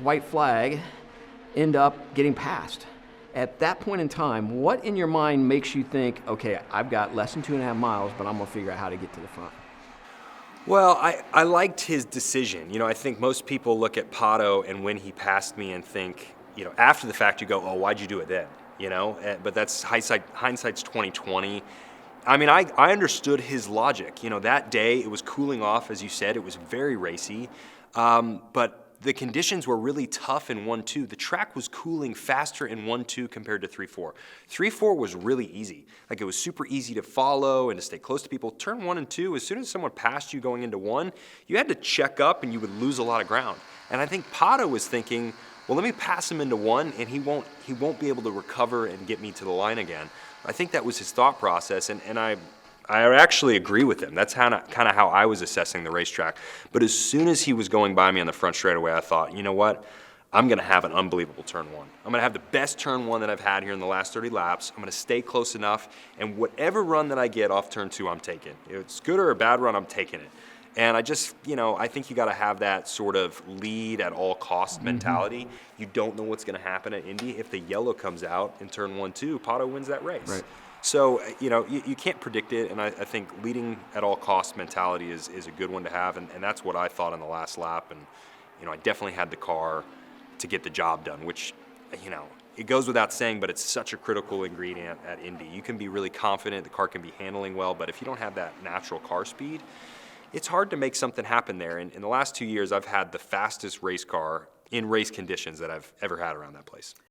white flag end up getting passed. At that point in time, what in your mind makes you think, okay, I've got less than 2.5 miles, but I'm gonna figure out how to get to the front? Well, I liked his decision. I think most people look at Pato and when he passed me and think, after the fact you go, oh, why'd you do it then? But that's hindsight's 2020. I mean, I understood his logic. That day it was cooling off, as you said, it was very racy. But the conditions were really tough in 1-2. The track was cooling faster in 1-2 compared to 3-4. 3-4 was really easy. Like, it was super easy to follow and to stay close to people. Turn 1 and 2, as soon as someone passed you going into 1, you had to check up and you would lose a lot of ground. And I think Pato was thinking, well, let me pass him into 1 and he won't be able to recover and get me to the line again. I think that was his thought process, and I actually agree with him. That's kind of how I was assessing the racetrack. But as soon as he was going by me on the front straightaway, I thought, you know what? I'm going to have an unbelievable turn 1. I'm going to have the best turn 1 that I've had here in the last 30 laps. I'm going to stay close enough, and whatever run that I get off turn 2, I'm taking. If it's good or a bad run, I'm taking it. And I just, I think you got to have that sort of lead at all cost mentality. You don't know what's going to happen at Indy. If the yellow comes out in turn 1-2, Pato wins that race. Right. So, you can't predict it, and I think leading at all cost mentality is a good one to have, and that's what I thought on the last lap. And, I definitely had the car to get the job done, which, it goes without saying, but it's such a critical ingredient at Indy. You can be really confident, the car can be handling well, but if you don't have that natural car speed, it's hard to make something happen there. And in the last 2 years, I've had the fastest race car in race conditions that I've ever had around that place.